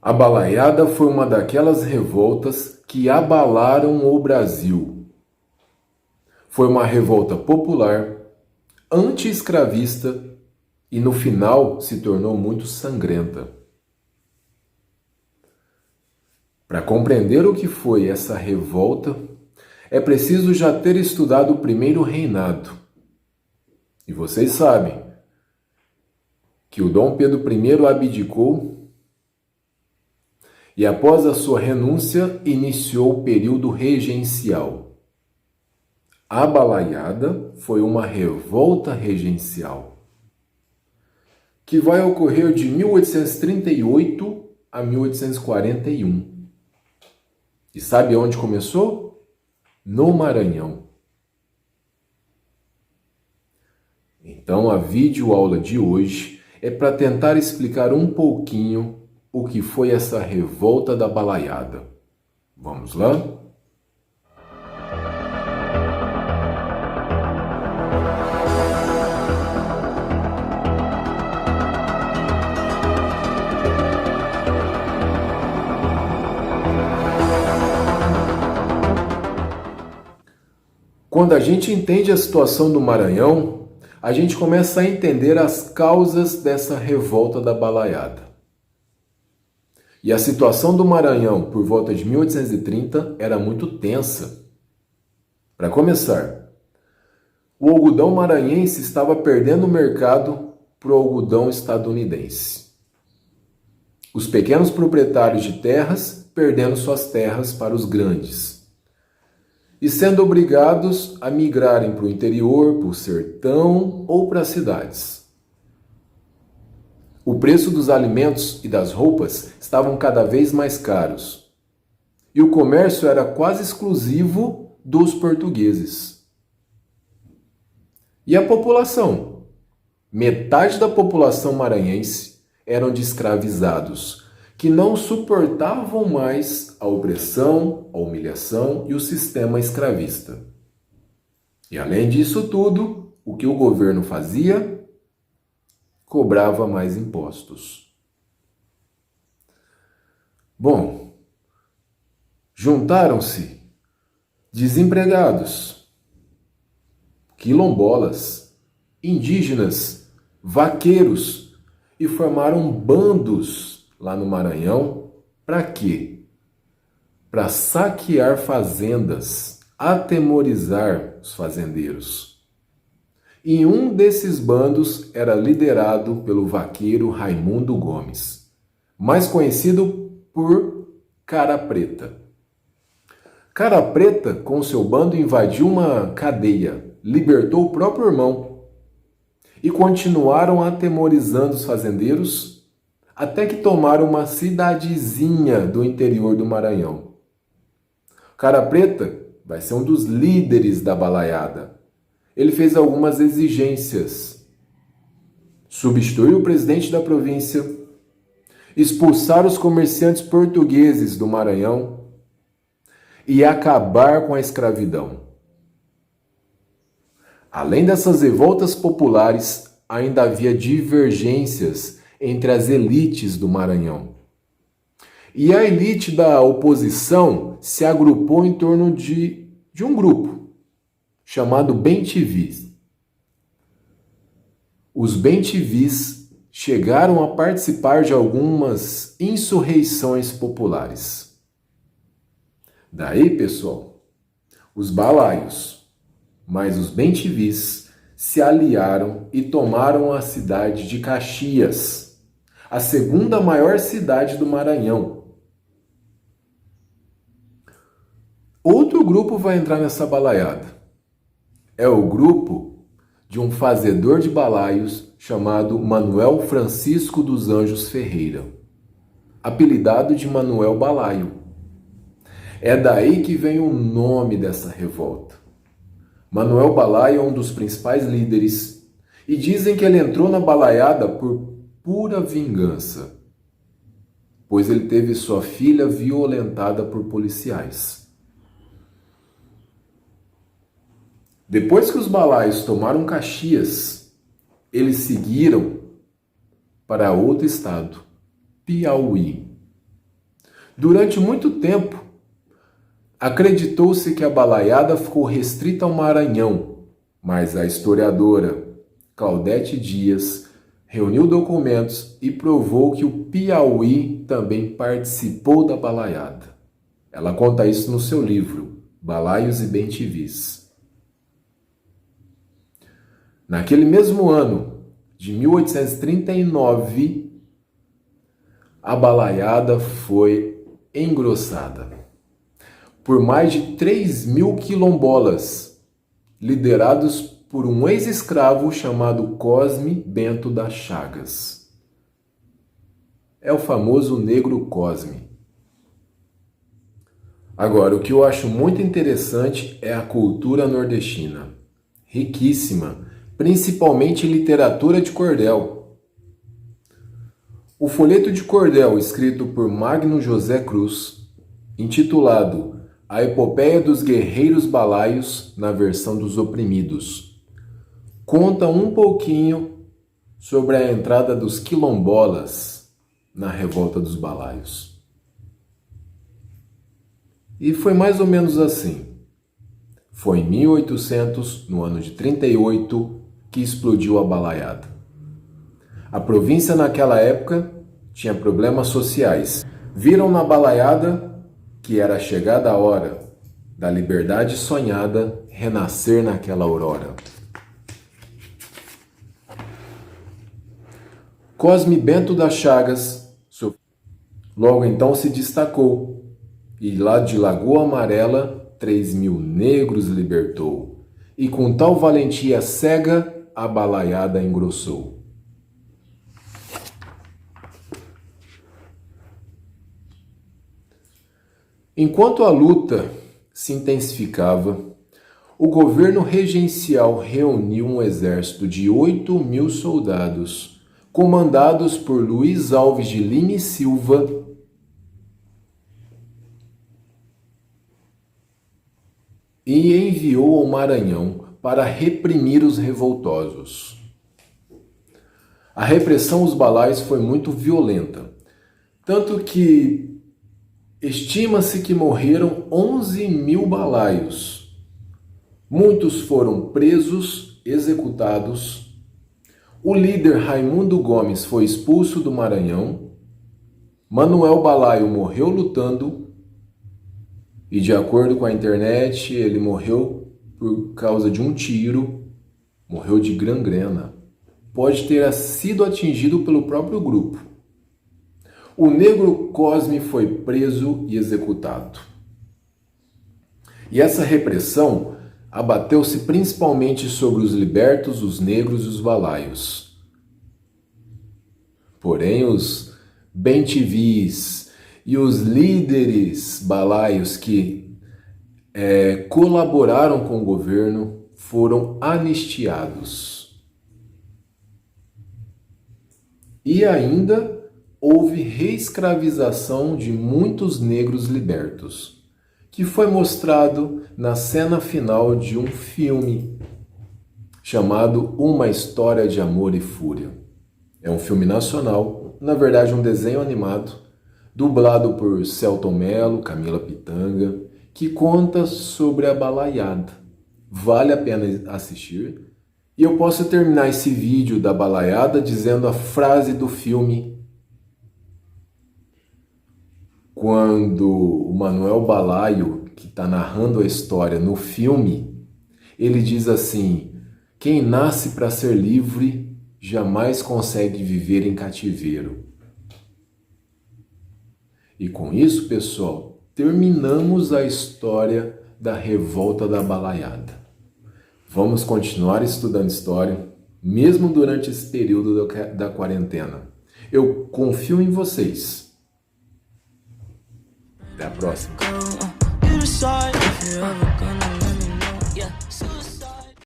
A Balaiada foi uma daquelas revoltas que abalaram o Brasil. Foi uma revolta popular, anti-escravista e no final se tornou muito sangrenta. Para compreender o que foi essa revolta, é preciso já ter estudado o primeiro reinado. E vocês sabem que o Dom Pedro I abdicou e após a sua renúncia iniciou o período regencial. A Balaiada foi uma revolta regencial que vai ocorrer de 1838 a 1841. E sabe onde começou? No Maranhão. Então a videoaula de hoje é para tentar explicar um pouquinho o que foi essa revolta da Balaiada. Vamos lá? Quando a gente entende a situação do Maranhão, a gente começa a entender as causas dessa revolta da Balaiada. E a situação do Maranhão por volta de 1830 era muito tensa. Para começar, o algodão maranhense estava perdendo o mercado para o algodão estadunidense. Os pequenos proprietários de terras perdendo suas terras para os grandes. E sendo obrigados a migrarem para o interior, para o sertão ou para as cidades. O preço dos alimentos e das roupas estavam cada vez mais caros. E o comércio era quase exclusivo dos portugueses. E a população? Metade da população maranhense eram de escravizados, que não suportavam mais a opressão, a humilhação e o sistema escravista. E além disso tudo, o que o governo fazia? Cobrava mais impostos. Bom, juntaram-se desempregados, quilombolas, indígenas, vaqueiros e formaram bandos lá no Maranhão. Para quê? Para saquear fazendas, atemorizar os fazendeiros. E um desses bandos era liderado pelo vaqueiro Raimundo Gomes, mais conhecido por Cara Preta. Cara Preta, com seu bando, invadiu uma cadeia, libertou o próprio irmão e continuaram atemorizando os fazendeiros até que tomaram uma cidadezinha do interior do Maranhão. Cara Preta vai ser um dos líderes da Balaiada. Ele fez algumas exigências. Substituir o presidente da província, expulsar os comerciantes portugueses do Maranhão e acabar com a escravidão. Além dessas revoltas populares, ainda havia divergências entre as elites do Maranhão. E a elite da oposição se agrupou em torno de um grupo chamado Bentivis. Os Bentivis chegaram a participar de algumas insurreições populares. Daí, pessoal, os balaios, mas os Bentivis se aliaram e tomaram a cidade de Caxias, a segunda maior cidade do Maranhão. Outro grupo vai entrar nessa balaiada. É o grupo de um fazedor de balaios chamado Manuel Francisco dos Anjos Ferreira, apelidado de Manuel Balaio. É daí que vem o nome dessa revolta. Manuel Balaio é um dos principais líderes e dizem que ele entrou na balaiada por pura vingança, pois ele teve sua filha violentada por policiais. Depois que os balaios tomaram Caxias, eles seguiram para outro estado, Piauí. Durante muito tempo, acreditou-se que a balaiada ficou restrita ao Maranhão, mas a historiadora Claudete Dias reuniu documentos e provou que o Piauí também participou da balaiada. Ela conta isso no seu livro, Balaios e Bem-te-vis. Naquele mesmo ano, de 1839, a balaiada foi engrossada por mais de 3.000 quilombolas, liderados por um ex-escravo chamado Cosme Bento das Chagas. É o famoso Negro Cosme. Agora, o que eu acho muito interessante é a cultura nordestina, riquíssima, principalmente literatura de cordel. O folheto de cordel, escrito por Magno José Cruz, intitulado A Epopeia dos Guerreiros Balaios na versão dos oprimidos, conta um pouquinho sobre a entrada dos quilombolas na revolta dos balaios. E foi mais ou menos assim. Foi em 1800, no ano de 38, que explodiu a balaiada. A província naquela época tinha problemas sociais. Viram na balaiada que era chegada a hora da liberdade sonhada renascer naquela aurora. Cosme Bento das Chagas logo então se destacou e lá de Lagoa Amarela 3.000 negros libertou e com tal valentia cega a balaiada engrossou. Enquanto a luta se intensificava, o governo regencial reuniu um exército de 8.000 soldados, comandados por Luiz Alves de Lima e Silva, e enviou ao Maranhão para reprimir os revoltosos. A repressão aos balaios foi muito violenta, tanto que estima-se que morreram 11.000 balaios. Muitos foram presos, executados. O líder Raimundo Gomes foi expulso do Maranhão. Manuel Balaio morreu lutando. E de acordo com a internet, ele morreu por causa de um tiro. Morreu de gangrena. Pode ter sido atingido pelo próprio grupo. O Negro Cosme foi preso e executado. E essa repressão abateu-se principalmente sobre os libertos, os negros e os balaios. Porém, os bem-te-vis e os líderes balaios que colaboraram com o governo foram anistiados. E ainda houve reescravização de muitos negros libertos, que foi mostrado na cena final de um filme chamado Uma História de Amor e Fúria. É um filme nacional, na verdade um desenho animado, dublado por Selton Mello, Camila Pitanga, que conta sobre a balaiada. Vale a pena assistir. E eu posso terminar esse vídeo da balaiada dizendo a frase do filme quando o Manuel Balaio, que está narrando a história no filme, ele diz assim: quem nasce para ser livre jamais consegue viver em cativeiro. E com isso, pessoal, terminamos a história da revolta da balaiada. Vamos continuar estudando história, mesmo durante esse período da quarentena. Eu confio em vocês. Até a próxima.